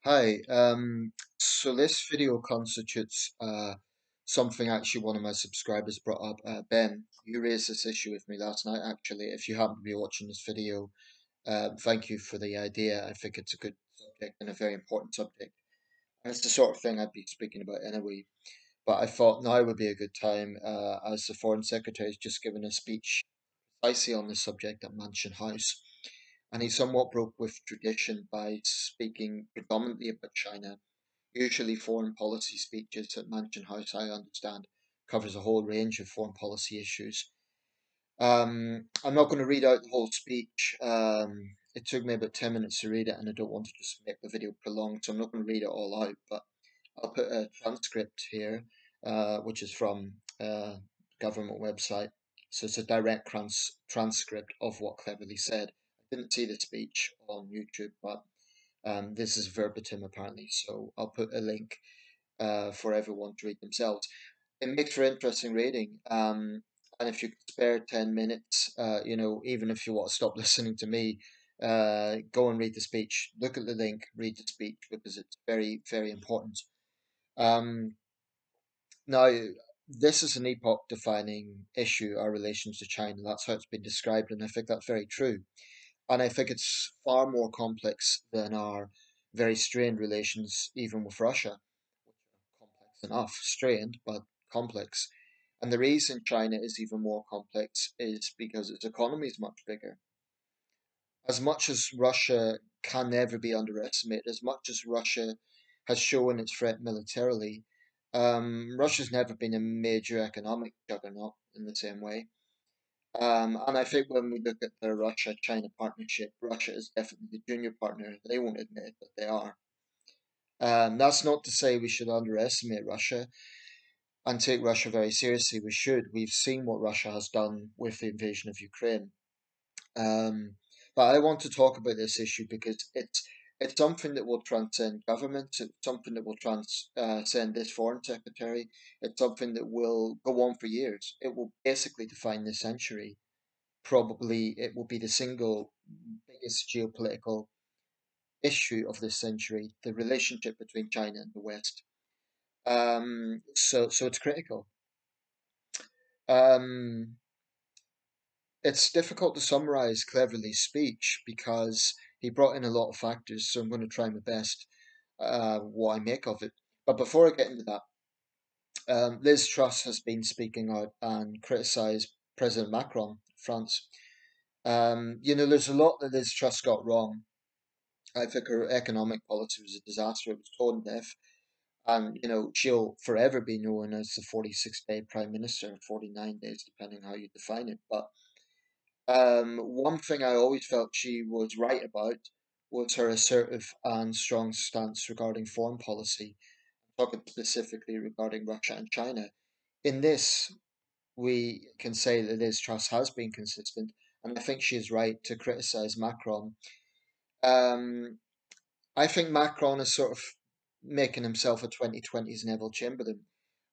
Hi, so this video constitutes something actually one of my subscribers brought up. Ben, you raised this issue with me last night, actually. If you happen to be watching this video, thank you for the idea. I think it's a good subject and a very important subject. And it's the sort of thing I'd be speaking about anyway. But I thought now would be a good time, as the Foreign Secretary has just given a speech precisely on this subject at Mansion House. And he somewhat broke with tradition by speaking predominantly about China. Usually, foreign policy speeches at Mansion House, I understand, covers a whole range of foreign policy issues. I'm not going to read out the whole speech. It took me about 10 minutes to read it, and I don't want to just make the video prolonged, so I'm not going to read it all out. But I'll put a transcript here, which is from a government website. So it's a direct transcript of what Cleverly said. I didn't see the speech on YouTube, but this is verbatim apparently. So I'll put a link for everyone to read themselves. It makes for interesting reading. And if you could spare 10 minutes, even if you want to stop listening to me, go and read the speech. Look at the link, read the speech because it's very, very important. Um, Now, this is an epoch defining issue, our relations to China. That's how it's been described, and I think that's very true. And I think it's far more complex than our very strained relations, even with Russia, which are complex enough, strained, but complex. And the reason China is even more complex is because its economy is much bigger. As much as Russia can never be underestimated, as much as Russia has shown its threat militarily, Russia's never been a major economic juggernaut in the same way. And I think when we look at the Russia-China partnership, Russia is definitely the junior partner. They won't admit it, but they are. That's not to say we should underestimate Russia and take Russia very seriously. We should. We've seen what Russia has done with the invasion of Ukraine. Um, but I want to talk about this issue because it's something that will transcend governments. It's something that will transcend this foreign secretary. It's something that will go on for years. It will basically define the century. Probably it will be the single biggest geopolitical issue of this century, the relationship between China and the West. So it's critical. Um, it's difficult to summarize Cleverly's speech because he brought in a lot of factors, so I'm going to try my best what I make of it. But before I get into that, Liz Truss has been speaking out and criticised President Macron, France. There's a lot that Liz Truss got wrong. I think her economic policy was a disaster. It was tone deaf. And, she'll forever be known as the 46-day prime minister, 49 days, depending how you define it. But one thing I always felt she was right about was her assertive and strong stance regarding foreign policy, talking specifically regarding Russia and China. In this, we can say that Liz Truss has been consistent, and I think she is right to criticize Macron. Um, I think Macron is sort of making himself a 2020s Neville Chamberlain.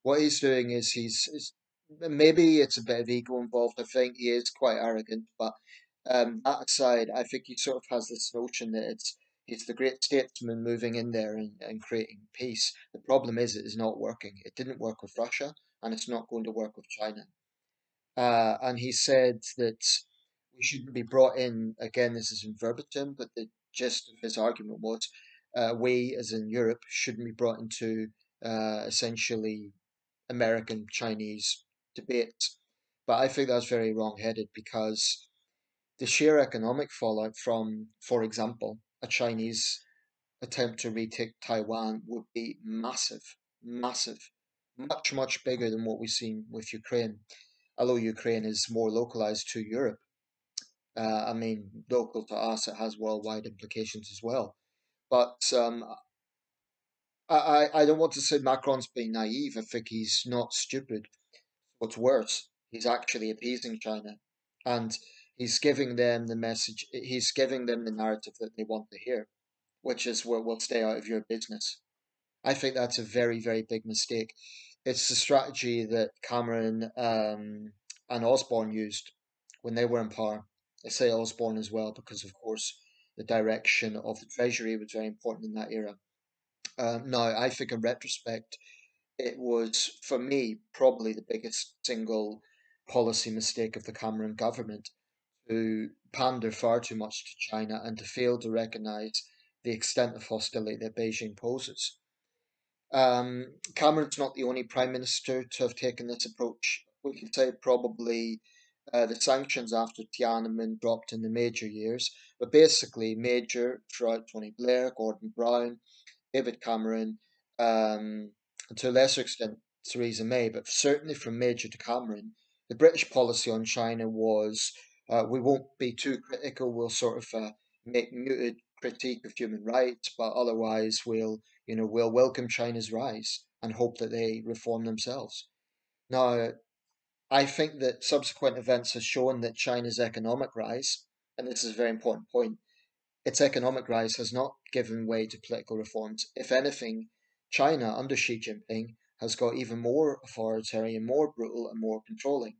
What he's doing is maybe it's a bit of ego involved. I think he is quite arrogant, but that aside, I think he sort of has this notion that he's the great statesman moving in there and creating peace. The problem is it is not working. It didn't work with Russia, and it's not going to work with China. And he said that we shouldn't be brought in, again, this is in verbatim, but the gist of his argument was we, as in Europe, shouldn't be brought into essentially American Chinese debate. But I think that's very wrong headed because the sheer economic fallout from, for example, a Chinese attempt to retake Taiwan would be massive, massive, much, much bigger than what we've seen with Ukraine, although Ukraine is more localized to Europe. I mean, local to us, it has worldwide implications as well. But I don't want to say Macron's being naive. I think he's not stupid. What's worse, he's actually appeasing China. And he's giving them the message, he's giving them the narrative that they want to hear, which is we'll stay out of your business. I think that's a very, very big mistake. It's the strategy that Cameron and Osborne used when they were in power. I say Osborne as well because, of course, the direction of the Treasury was very important in that era. No, I think in retrospect, it was, for me, probably the biggest single policy mistake of the Cameron government to pander far too much to China and to fail to recognize the extent of hostility that Beijing poses. Cameron's not the only prime minister to have taken this approach. We could say probably the sanctions after Tiananmen dropped in the major years, but basically major throughout Tony Blair, Gordon Brown, David Cameron, and to a lesser extent Theresa May, but certainly from Major to Cameron, the British policy on China was we won't be too critical. We'll sort of make muted critique of human rights, but otherwise we'll welcome China's rise and hope that they reform themselves. Now, I think that subsequent events have shown that China's economic rise, and this is a very important point, its economic rise has not given way to political reforms. If anything, China under Xi Jinping has got even more authoritarian, more brutal, and more controlling.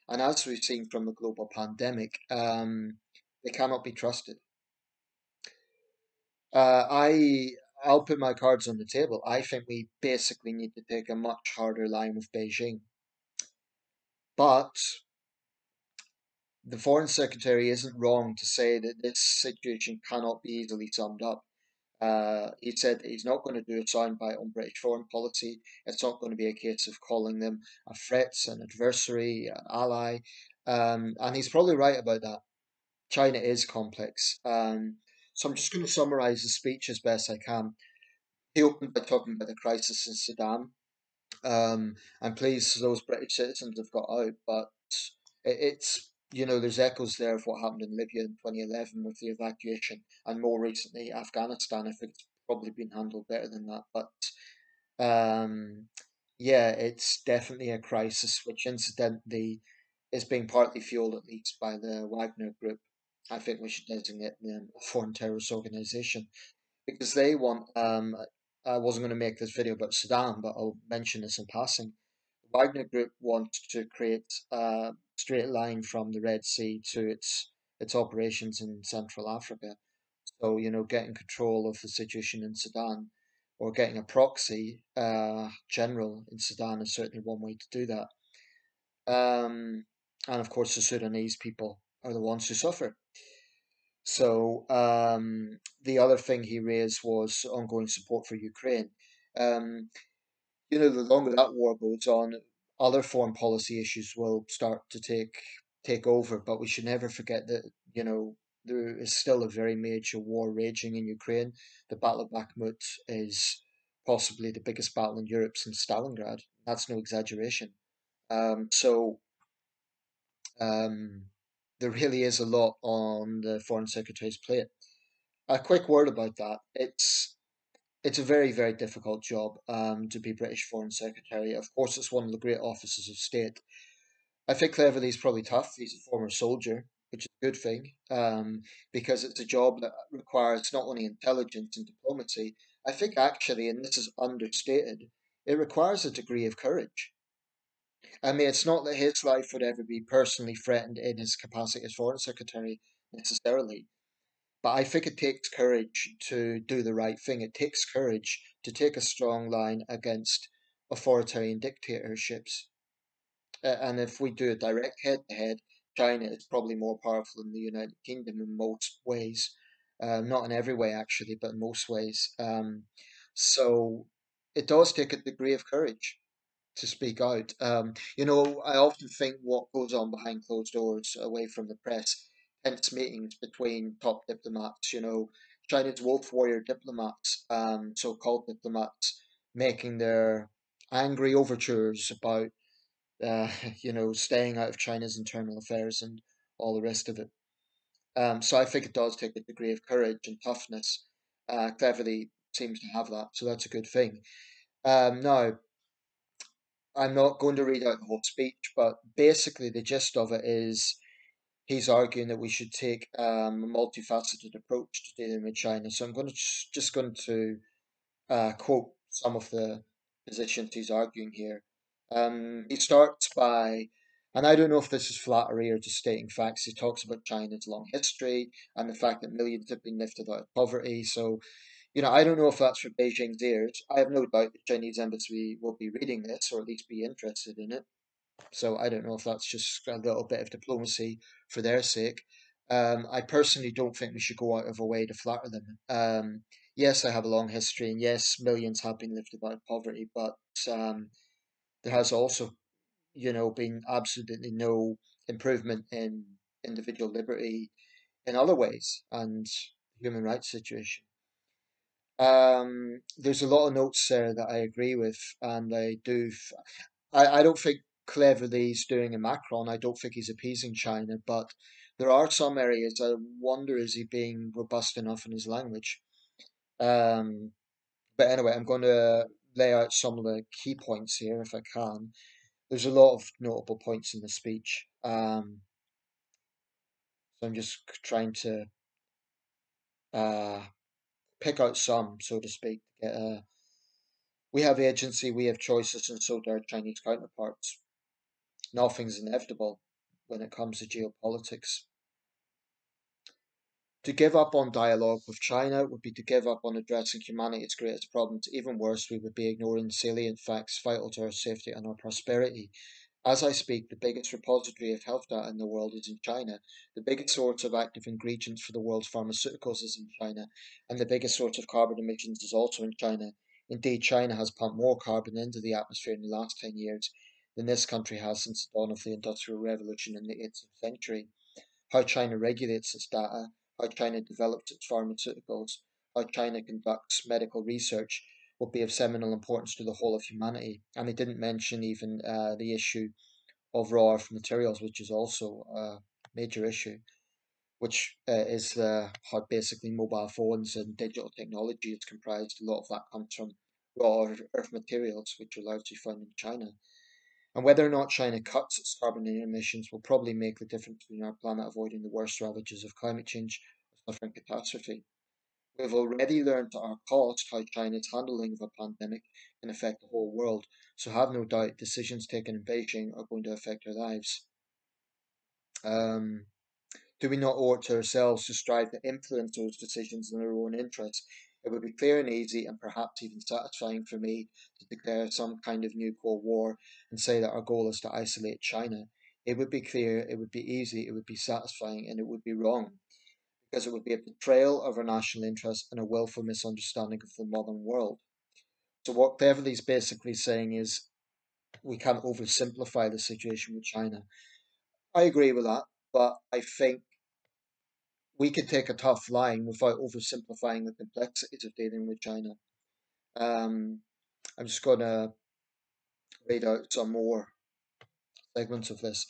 And as we've seen from the global pandemic, they cannot be trusted. I'll put my cards on the table. I think we basically need to take a much harder line with Beijing. But the foreign secretary isn't wrong to say that this situation cannot be easily summed up. He said that he's not going to do a soundbite on British foreign policy. It's not going to be a case of calling them a threat, an adversary, an ally. And he's probably right about that. China is complex. So I'm just going to summarize the speech as best I can. He opened by talking about the crisis in Sudan. I'm pleased those British citizens have got out, but there's echoes there of what happened in Libya in 2011 with the evacuation, and more recently Afghanistan. I think it's probably been handled better than that, but um, yeah, it's definitely a crisis, which incidentally is being partly fueled at least by the Wagner Group. I think we should designate them a foreign terrorist organization because they want. I wasn't going to make this video about Sudan, but I'll mention this in passing. The Wagner Group wants to create a straight line from the Red Sea to its operations in Central Africa. So getting control of the situation in Sudan, or getting a proxy general in Sudan is certainly one way to do that. And of course, the Sudanese people are the ones who suffer. So the other thing he raised was ongoing support for Ukraine. Um, the longer that war goes on, other foreign policy issues will start to take over. But we should never forget that there is still a very major war raging in Ukraine. The Battle of Bakhmut is possibly the biggest battle in Europe since Stalingrad. That's no exaggeration. So um, there really is a lot on the foreign secretary's plate. A quick word about that. It's a very, very difficult job to be British Foreign Secretary. Of course, it's one of the great offices of state. I think cleverly he's probably tough. He's a former soldier, which is a good thing, because it's a job that requires not only intelligence and diplomacy. I think actually, and this is understated, it requires a degree of courage. I mean, it's not that his life would ever be personally threatened in his capacity as Foreign Secretary necessarily, but I think it takes courage to do the right thing. It takes courage to take a strong line against authoritarian dictatorships. And if we do a direct head to head, China is probably more powerful than the United Kingdom in most ways. Not in every way, actually, but in most ways. So it does take a degree of courage to speak out. I often think what goes on behind closed doors, away from the press, tense meetings between top diplomats. China's wolf warrior diplomats, so-called diplomats, making their angry overtures about, uh, staying out of China's internal affairs and all the rest of it. So I think it does take a degree of courage and toughness. Cleverly seems to have that, so that's a good thing. Now, I'm not going to read out the whole speech, but basically the gist of it is he's arguing that we should take a multifaceted approach to dealing with China. So I'm going to just going to quote some of the positions he's arguing here. He starts by, and I don't know if this is flattery or just stating facts. He talks about China's long history and the fact that millions have been lifted out of poverty. So I don't know if that's for Beijing's ears. I have no doubt the Chinese embassy will be reading this or at least be interested in it. So I don't know if that's just a little bit of diplomacy for their sake. I personally don't think we should go out of our way to flatter them. Yes, I have a long history, and yes, millions have been lifted out of poverty, but um, there has also, been absolutely no improvement in individual liberty in other ways and human rights situation. There's a lot of notes there that I agree with, and I don't think cleverly he's doing a Macron. I don't think he's appeasing China, but there are some areas I wonder, is he being robust enough in his language? Um, but anyway, I'm going to lay out some of the key points here if I can. There's a lot of notable points in the speech. So I'm just trying to uh, pick out some, so to speak. We have agency, we have choices, and so do our Chinese counterparts. Nothing's inevitable when it comes to geopolitics. To give up on dialogue with China would be to give up on addressing humanity's greatest problems. Even worse, we would be ignoring salient facts vital to our safety and our prosperity. As I speak, the biggest repository of health data in the world is in China. The biggest source of active ingredients for the world's pharmaceuticals is in China. And the biggest source of carbon emissions is also in China. Indeed, China has pumped more carbon into the atmosphere in the last 10 years than this country has since the dawn of the Industrial Revolution in the 18th century. How China regulates its data, how China develops its pharmaceuticals, how China conducts medical research will be of seminal importance to the whole of humanity. And they didn't mention even the issue of raw earth materials, which is also a major issue, which is how basically mobile phones and digital technology is comprised. A lot of that comes from raw earth materials, which are largely found in China. And whether or not China cuts its carbon emissions will probably make the difference between our planet avoiding the worst ravages of climate change or suffering catastrophe. We've already learned at our cost how China's handling of a pandemic can affect the whole world, so have no doubt decisions taken in Beijing are going to affect our lives. Um, do we not owe it to ourselves to strive to influence those decisions in our own interests? It would be clear and easy, and perhaps even satisfying for me, to declare some kind of new Cold War and say that our goal is to isolate China. It would be clear, it would be easy, it would be satisfying, and it would be wrong, because it would be a betrayal of our national interests and a willful misunderstanding of the modern world. So, what Beverly's basically saying is we can't oversimplify the situation with China. I agree with that, but I think we could take a tough line without oversimplifying the complexities of dealing with China. Um, I'm just going to read out some more segments of this.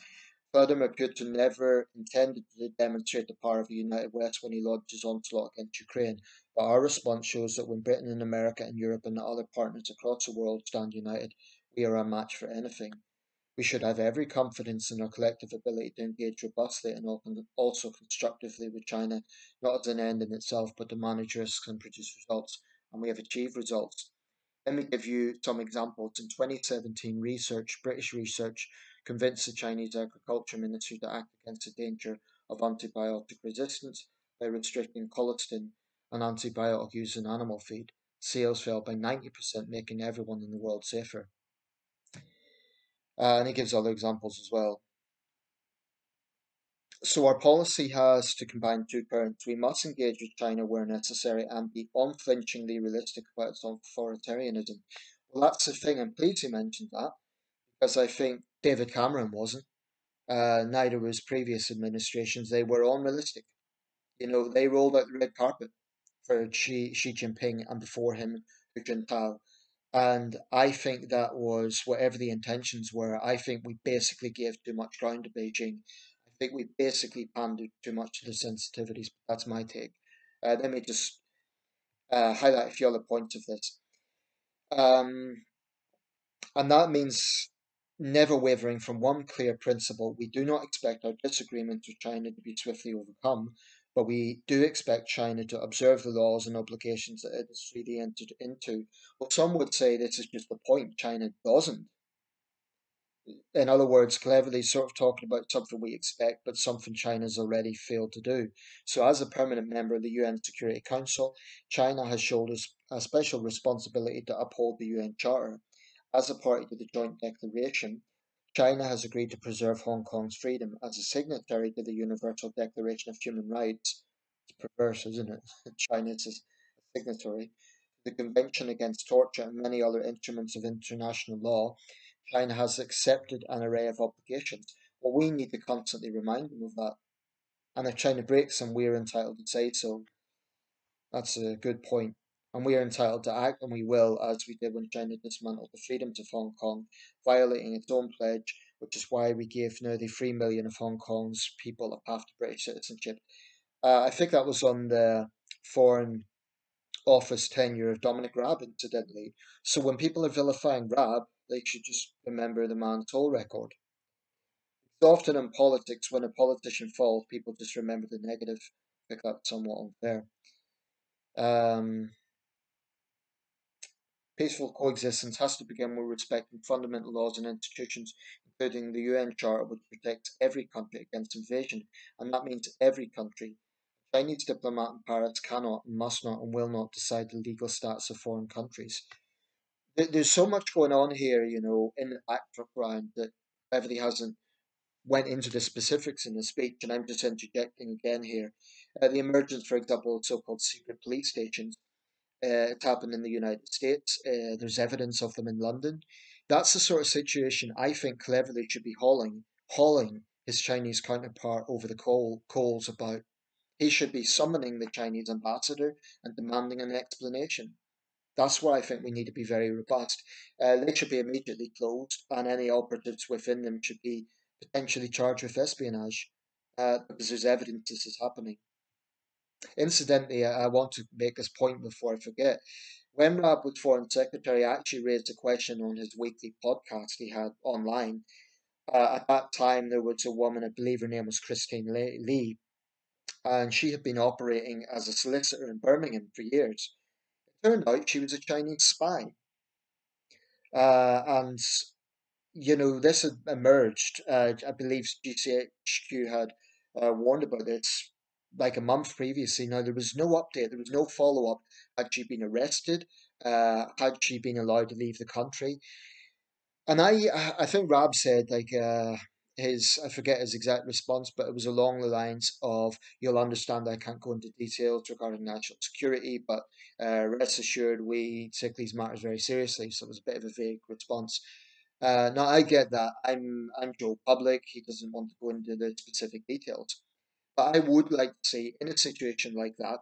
Vladimir Putin never intended to demonstrate the power of the United West when he launched his onslaught against Ukraine, but our response shows that when Britain and America and Europe and the other partners across the world stand united, we are a match for anything. We should have every confidence in our collective ability to engage robustly and also constructively with China, not as an end in itself, but to manage risks and produce results. And we have achieved results. Let me give you some examples. In 2017, British research, convinced the Chinese Agriculture Ministry to act against the danger of antibiotic resistance by restricting colistin, an antibiotic used in animal feed. Sales fell by 90%, making everyone in the world safer. And he gives other examples as well. So our policy has to combine two currents. We must engage with China where necessary and be unflinchingly realistic about its authoritarianism. Well, that's the thing. I'm pleased you mentioned that because I think David Cameron wasn't. Neither was previous administrations. They were unrealistic. They rolled out the red carpet for Xi Jinping and before him Hu Jintao. And I think that was whatever the intentions were. I think we basically gave too much ground to Beijing. I think we basically pandered too much to the sensitivities. That's my take. Let me just highlight a few other points of this. Um, and that means never wavering from one clear principle. We do not expect our disagreements with China to be swiftly overcome, but we do expect China to observe the laws and obligations that it has freely entered into. Well, some would say this is just the point. China doesn't. In other words, cleverly sort of talking about something we expect, but something China's already failed to do. So, as a permanent member of the UN Security Council, China has shouldered a special responsibility to uphold the UN Charter. As a party to the joint declaration, China has agreed to preserve Hong Kong's freedom. As a signatory to the Universal Declaration of Human Rights, it's perverse, isn't it? China is a signatory. The Convention Against Torture and many other instruments of international law, China has accepted an array of obligations. Well, we need to constantly remind them of that. And if China breaks them, we're entitled to say so. That's a good point. And we are entitled to act, and we will, as we did when China dismantled the freedoms of Hong Kong, violating its own pledge, which is why we gave nearly 3 million of Hong Kong's people a path to British citizenship. I think that was on the Foreign Office tenure of Dominic Raab, incidentally. So when people are vilifying Raab, they should just remember the man's toll record. It's often in politics, when a politician falls, people just remember the negative. I think that's somewhat unfair. Um, Peaceful coexistence has to begin with respecting fundamental laws and institutions, including the UN Charter, which protects every country against invasion, and that means every country. A Chinese diplomat in Paris cannot, must not, and will not decide the legal status of foreign countries. There's so much going on here, in the background that Beverly hasn't went into the specifics in the speech, and I'm just interjecting again here. The emergence, for example, of so-called secret police stations. It's happened in the United States. There's evidence of them in London. That's the sort of situation I think cleverly should be hauling his Chinese counterpart over the coals about. He should be summoning the Chinese ambassador and demanding an explanation. That's why I think we need to be very robust. They should be immediately closed, and any operatives within them should be potentially charged with espionage, because there's evidence this is happening. Incidentally, I want to make this point before I forget. When Rab was Foreign Secretary, I actually raised a question on his weekly podcast he had online. At that time, there was a woman, I believe her name was Christine Lee, and she had been operating as a solicitor in Birmingham for years. It turned out she was a Chinese spy. And this had emerged. I believe GCHQ had warned about this like a month previously. Now, there was no update, there was no follow up. Had she been arrested? Had she been allowed to leave the country? And I think Rab said, like, I forget his exact response, but it was along the lines of, "You'll understand I can't go into details regarding national security, but rest assured we take these matters very seriously." So it was a bit of a vague response. Now I get that. I'm Joe Public. He doesn't want to go into the specific details, but I would like to see, in a situation like that,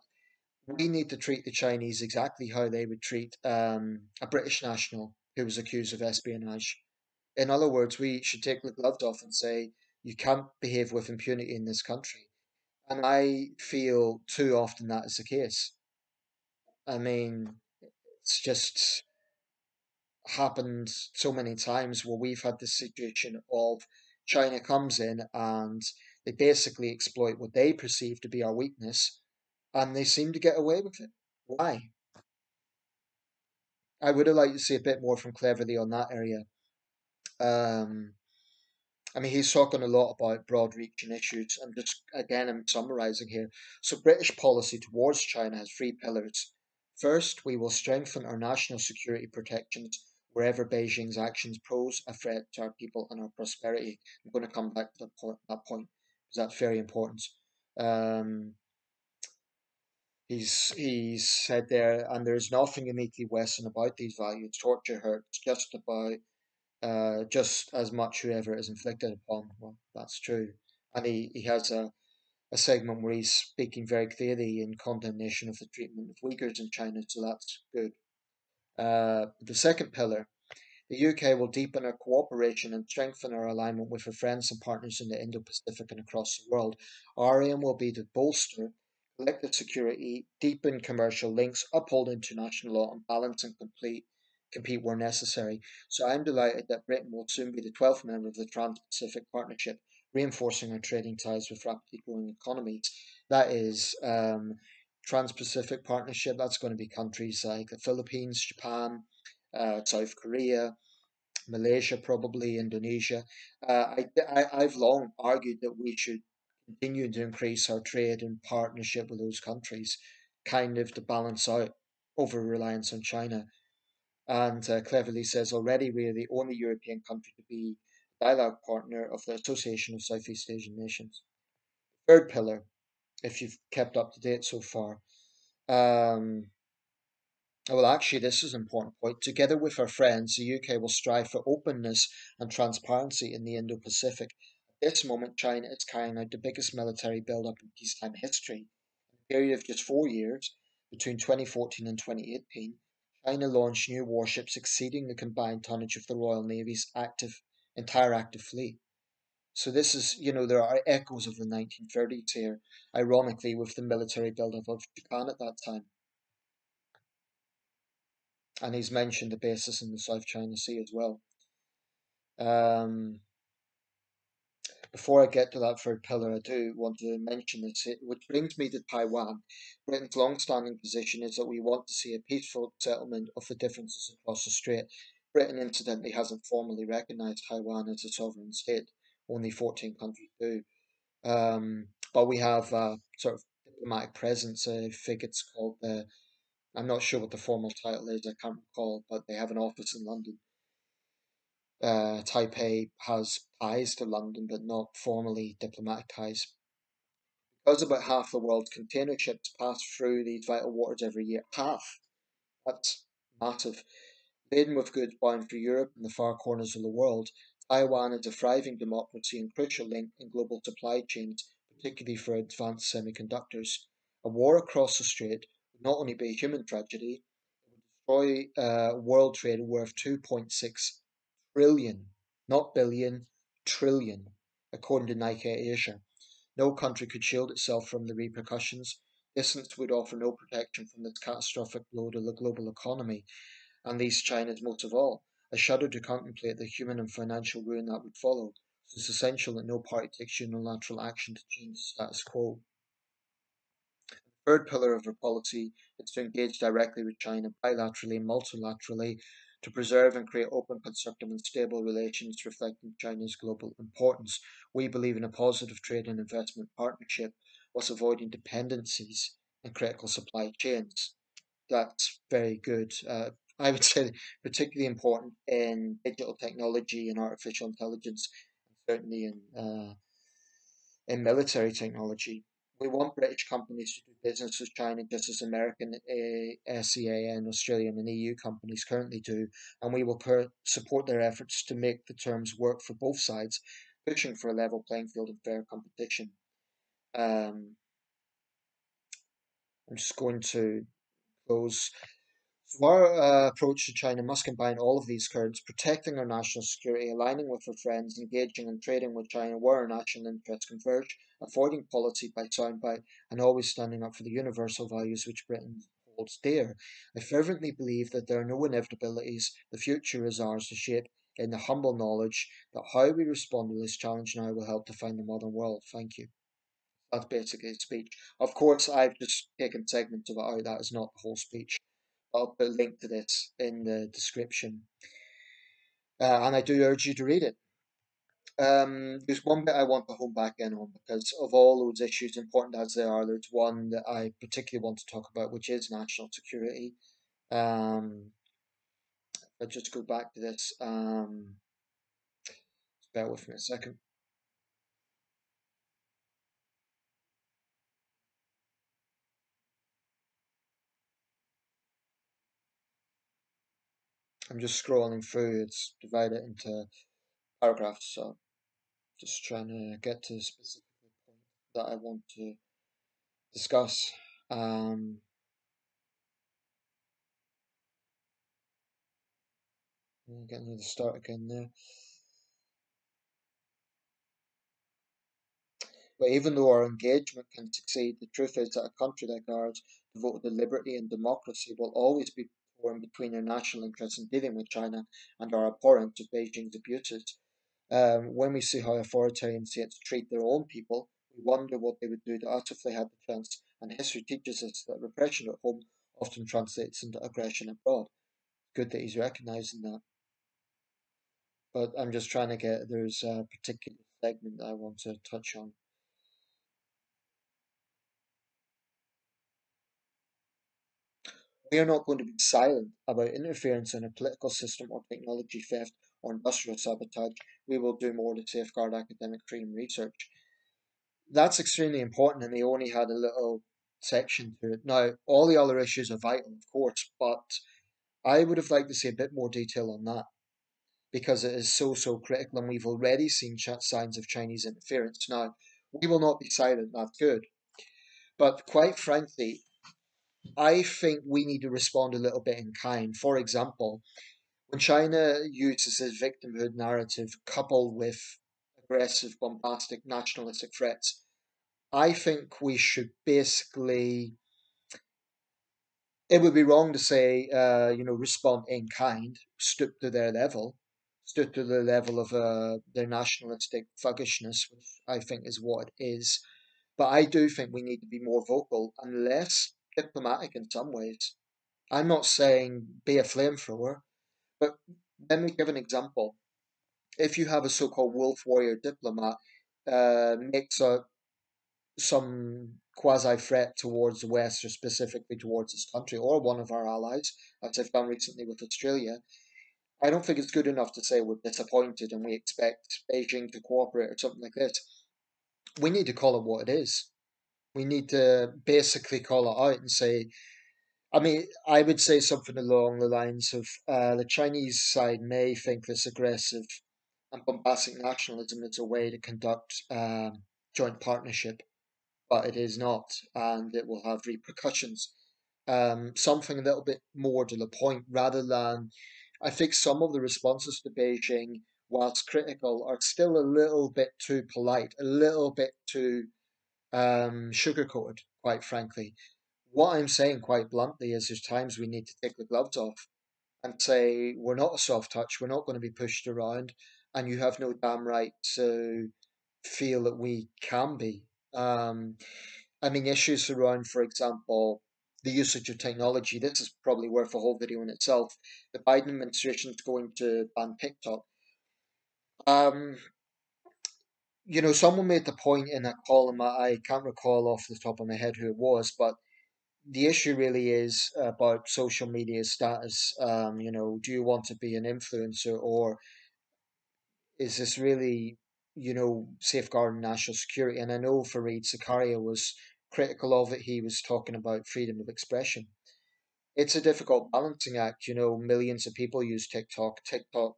we need to treat the Chinese exactly how they would treat a British national who was accused of espionage. In other words, we should take the gloves off and say, you can't behave with impunity in this country. And I feel too often that is the case. I mean, it's just happened so many times where we've had this situation of China comes in and they basically exploit what they perceive to be our weakness, and they seem to get away with it. Why? I would have liked to see a bit more from Cleverly on that area. Um, I mean, he's talking a lot about broad reaching issues. I'm summarizing here. So, British policy towards China has three pillars. First, we will strengthen our national security protections wherever Beijing's actions pose a threat to our people and our prosperity. I'm going to come back to that point because that's very important. Um, he's said there, and there's nothing uniquely Western about these values. Torture hurts just as much whoever is inflicted upon. Well, that's true. And he has a segment where he's speaking very clearly in condemnation of the treatment of Uyghurs in China, so that's good. The second pillar, the UK will deepen our cooperation and strengthen our alignment with our friends and partners in the Indo Pacific and across the world. Our aim will be to bolster collective security, deepen commercial links, uphold international law, and balance and compete where necessary. So I'm delighted that Britain will soon be the 12th member of the Trans Pacific Partnership, reinforcing our trading ties with rapidly growing economies. That is Trans Pacific Partnership, that's going to be countries like the Philippines, Japan, South Korea, Malaysia, probably Indonesia. I've long argued that we should continue to increase our trade and partnership with those countries, kind of to balance out over reliance on China. And cleverly says already we are the only European country to be a dialogue partner of the Association of Southeast Asian Nations. Third pillar, if you've kept up to date so far. Um, well, actually, this is an important point. Together with our friends, the UK will strive for openness and transparency in the Indo Pacific. At this moment, China is carrying out the biggest military build-up in peacetime history. In a period of just 4 years, between 2014 and 2018, China launched new warships exceeding the combined tonnage of the Royal Navy's entire active fleet. So this is, there are echoes of the 1930s here, ironically, with the military build-up of Japan at that time. And he's mentioned the bases in the South China Sea as well. Um, Before I get to that third pillar, I do want to mention this, which brings me to Taiwan. Britain's long-standing position is that we want to see a peaceful settlement of the differences across the strait. Britain, incidentally, hasn't formally recognised Taiwan as a sovereign state. Only 14 countries do. But we have a sort of diplomatic presence. I think it's called the. I'm not sure what the formal title is. I can't recall, but they have an office in London. Taipei has ties to London, but not formally diplomatic ties. Because about half the world's container ships pass through these vital waters every year. Half! That's massive. Laden with goods bound for Europe and the far corners of the world, Taiwan is a thriving democracy and crucial link in global supply chains, particularly for advanced semiconductors. A war across the strait would not only be a human tragedy, it would destroy world trade worth 2.6 trillion, not billion, trillion, according to Nike Asia. No country could shield itself from the repercussions. Distance would offer no protection from this catastrophic blow to the global economy, and these China's most of all. I shudder to contemplate the human and financial ruin that would follow. So it's essential that no party takes unilateral action to change the status quo. Third pillar of our policy is to engage directly with China bilaterally and multilaterally to preserve and create open, constructive, and stable relations reflecting China's global importance. We believe in a positive trade and investment partnership whilst avoiding dependencies and critical supply chains. That's very good. I would say particularly important in digital technology and artificial intelligence, and certainly in military technology. We want British companies to do business with China just as American SEA Australian and EU companies currently do, and we will support their efforts to make the terms work for both sides, pushing for a level playing field and fair competition. Um, I'm just going to close. So our approach to China must combine all of these currents, protecting our national security, aligning with our friends, engaging and trading with China where our national interests converge, avoiding policy by soundbite, and always standing up for the universal values which Britain holds dear. I fervently believe that there are no inevitabilities. The future is ours to shape in the humble knowledge that how we respond to this challenge now will help define the modern world. Thank you. That's basically the speech. Of course, I've just taken segments of it out. That is not the whole speech. I'll put a link to this in the description. And I do urge you to read it. There's one bit I want to hone back in on because of all those issues, important as they are, there's one that I particularly want to talk about, which is national security. Um, I'll just go back to this. Bear with me a second. I'm just scrolling through. It's divided into paragraphs, so just trying to get to the specific point that I want to discuss. Um, Getting to the start again there. But even though our engagement can succeed, the truth is that a country like ours, devoted to liberty and democracy, will always be torn between our national interests in dealing with China and our abhorrence of Beijing's abuses. When we see how authoritarian states treat their own people, we wonder what they would do to us if they had the chance. And history teaches us that repression at home often translates into aggression abroad. Good that he's recognising that. but I'm just trying to get, there's a particular segment that I want to touch on. We are not going to be silent about interference in a political system or technology theft or industrial sabotage. We will do more to safeguard academic freedom research. That's extremely important, and they only had a little section to it. Now, all the other issues are vital, of course, but I would have liked to see a bit more detail on that because it is so, so critical, and we've already seen signs of Chinese interference. Now, we will not be silent, that's good. But quite frankly, I think we need to respond a little bit in kind. For example, when China uses this victimhood narrative coupled with aggressive, bombastic, nationalistic threats, I think we should basically, it would be wrong to say, respond in kind, stoop to their level, stoop to the level of their nationalistic thuggishness, which I think is what it is. But I do think we need to be more vocal and less diplomatic in some ways. I'm not saying be a flamethrower, but let me give an example. If you have a so-called wolf warrior diplomat makes some quasi threat towards the West or specifically towards this country or one of our allies, as I've done recently with Australia, I don't think it's good enough to say we're disappointed and we expect Beijing to cooperate or something like this. We need to call it what it is. We need to basically call it out and say, I mean, I would say something along the lines of the Chinese side may think this aggressive and bombastic nationalism is a way to conduct joint partnership, but it is not, and it will have repercussions. Something a little bit more to the point, rather than I think some of the responses to Beijing, whilst critical, are still a little bit too polite, a little bit too sugar-coated, quite frankly. What I'm saying quite bluntly is there's times we need to take the gloves off and say, we're not a soft touch, we're not going to be pushed around, and you have no damn right to feel that we can be. Um, I mean, issues around, for example, the usage of technology. This is probably worth a whole video in itself. The Biden administration is going to ban TikTok. Um, someone made the point in a column, I can't recall off the top of my head who it was, but the issue really is about social media status. Do you want to be an influencer, or is this really, safeguarding national security? And I know Fareed Zakaria was critical of it. He was talking about freedom of expression. It's a difficult balancing act. Millions of people use TikTok. The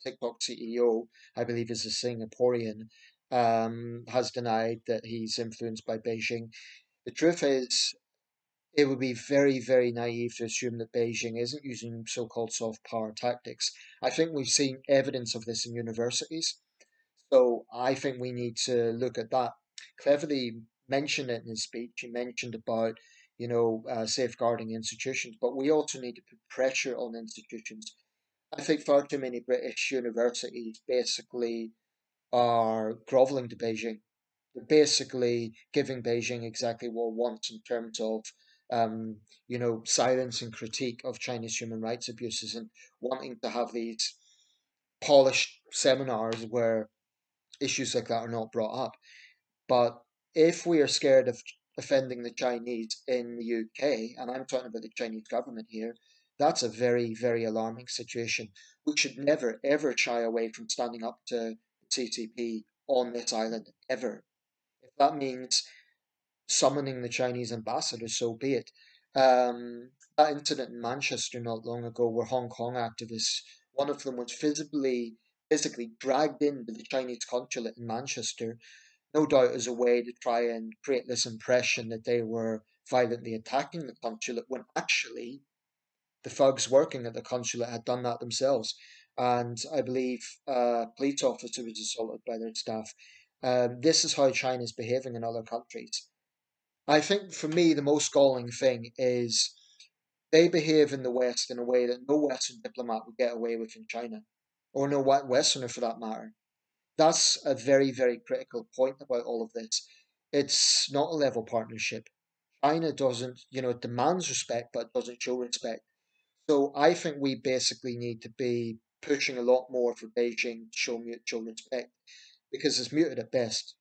TikTok CEO, I believe, is a Singaporean, has denied that he's influenced by Beijing. The truth is, it would be very, very naive to assume that Beijing isn't using so called soft power tactics. I think we've seen evidence of this in universities. So I think we need to look at that. Cleverly mentioned it in his speech. He mentioned about, safeguarding institutions, but we also need to put pressure on institutions. I think far too many British universities basically are groveling to Beijing. They're basically giving Beijing exactly what it wants in terms of, silence and critique of Chinese human rights abuses, and wanting to have these polished seminars where issues like that are not brought up. But if we are scared of offending the Chinese in the UK, and I'm talking about the Chinese government here, that's a very, very alarming situation. We should never, ever shy away from standing up to CCP on this island, ever. If that means summoning the Chinese ambassador, so be it. That incident in Manchester not long ago, where Hong Kong activists, one of them was physically dragged into the Chinese consulate in Manchester, no doubt as a way to try and create this impression that they were violently attacking the consulate, when actually the thugs working at the consulate had done that themselves. And I believe a police officer was assaulted by their staff. This is how China is behaving in other countries. I think for me, the most galling thing is they behave in the West in a way that no Western diplomat would get away with in China, or no Westerner for that matter. That's a very, very critical point about all of this. It's not a level partnership. China doesn't, it demands respect, but it doesn't show respect. So I think we basically need to be pushing a lot more for Beijing to show mutual respect because it's muted at best.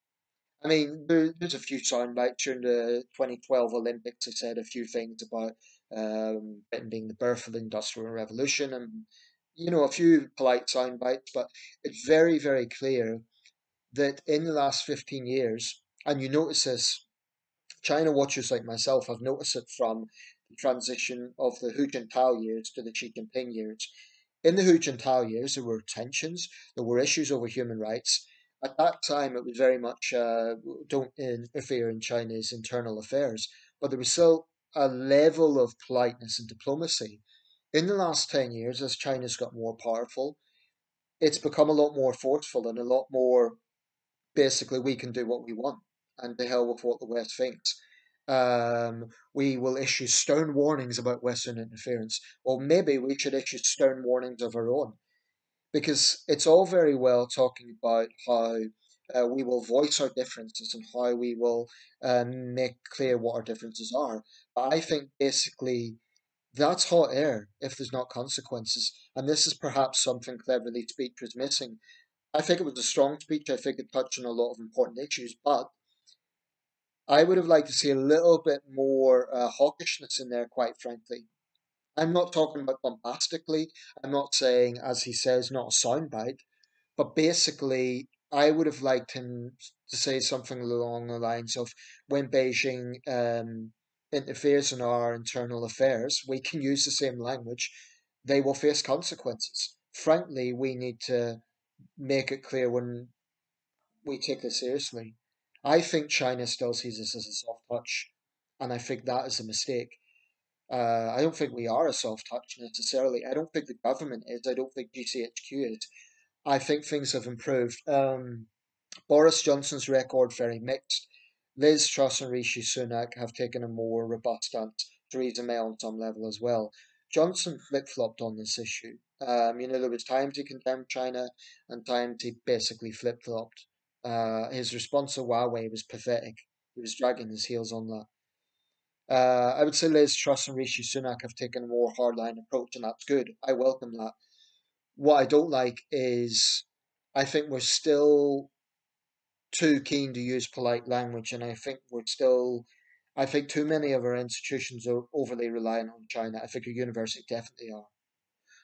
I mean, there's a few sound bites during the 2012 Olympics. I said a few things about Britain being the birth of the Industrial Revolution and, a few polite sound bites, but it's very, very clear that in the last 15 years, and you notice this, China watchers like myself have noticed it from the transition of the Hu Jintao years to the Xi Jinping years. In the Hu Jintao years, there were tensions, there were issues over human rights. At that time, it was very much don't interfere in China's internal affairs, but there was still a level of politeness and diplomacy. In the last 10 years, as China's got more powerful, it's become a lot more forceful and a lot more basically we can do what we want and the hell with what the West thinks. We will issue stern warnings about Western interference. Well, maybe we should issue stern warnings of our own because it's all very well talking about how we will voice our differences and how we will make clear what our differences are. But I think basically that's hot air if there's not consequences. And this is perhaps something cleverly speech was missing. I think it was a strong speech. I think it touched on a lot of important issues, but I would have liked to see a little bit more hawkishness in there, quite frankly. I'm not talking about bombastically. I'm not saying, as he says, not a soundbite, but basically, I would have liked him to say something along the lines of when Beijing interferes in our internal affairs, we can use the same language. They will face consequences. Frankly, we need to make it clear when we take this seriously. I think China still sees us as a soft touch, and I think that is a mistake. I don't think we are a soft touch necessarily. I don't think the government is. I don't think GCHQ is. I think things have improved. Boris Johnson's record very mixed. Liz Truss and Rishi Sunak have taken a more robust stance. Theresa May on some level as well. Johnson flip flopped on this issue. There was times he condemned China and times he basically flip flopped. His response to Huawei was pathetic. He was dragging his heels on that. I would say Liz Truss and Rishi Sunak have taken a more hardline approach, and that's good. I welcome that. What I don't like is I think we're still too keen to use polite language, and I think too many of our institutions are overly reliant on China. I think our universities definitely are.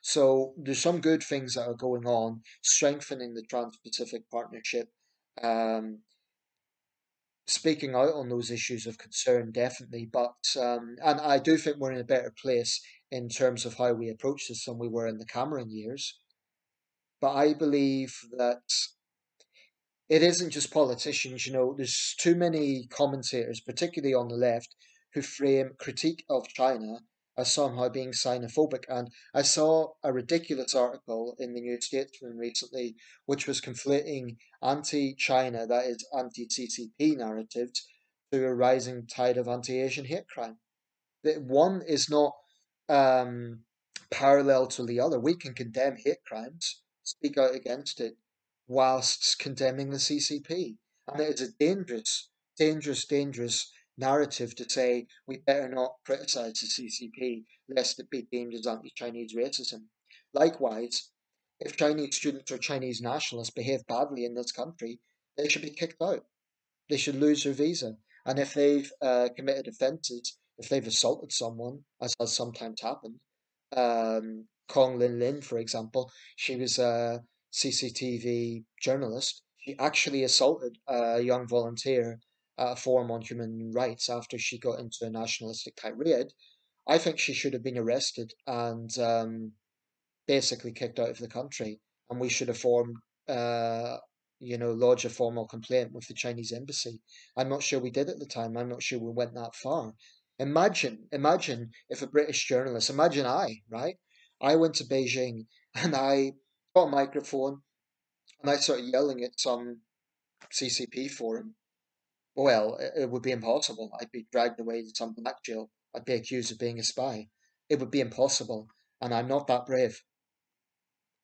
So there's some good things that are going on, strengthening the Trans-Pacific Partnership, um, speaking out on those issues of concern, definitely. And I do think we're in a better place in terms of how we approach this than we were in the Cameron years. But I believe that it isn't just politicians, there's too many commentators, particularly on the left, who frame critique of China as somehow being xenophobic. And I saw a ridiculous article in the New Statesman recently, which was conflating anti China, that is, anti CCP narratives, to a rising tide of anti Asian hate crime. That one is not um, parallel to the other. We can condemn hate crimes, speak out against it, whilst condemning the CCP. And it is a dangerous, dangerous, dangerous narrative to say we better not criticise the CCP lest it be deemed as anti-Chinese racism. Likewise, if Chinese students or Chinese nationalists behave badly in this country, they should be kicked out. They should lose their visa. And if they've committed offences, if they've assaulted someone, as has sometimes happened, Kong Lin Lin, for example, she was a CCTV journalist. She actually assaulted a young volunteer at a forum on human rights after she got into a nationalistic tirade. I think she should have been arrested and basically kicked out of the country, and we should have uh, lodged a formal complaint with the Chinese embassy. I'm not sure we did at the time. I'm not sure we went that far. Imagine if a British journalist, imagine right? I went to Beijing and I got a microphone and I started yelling at some CCP forum. Well, it would be impossible. I'd be dragged away to some black jail. I'd be accused of being a spy. It would be impossible, and I'm not that brave.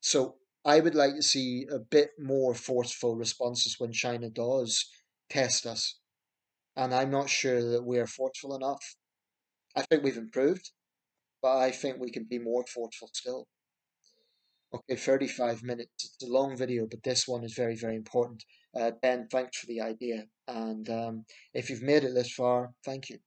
So I would like to see a bit more forceful responses when China does test us. And I'm not sure that we are forceful enough. I think we've improved, but I think we can be more forceful still. Okay, 35 minutes. It's a long video, but this one is very, very important. Ben, thanks for the idea. And if you've made it this far, thank you.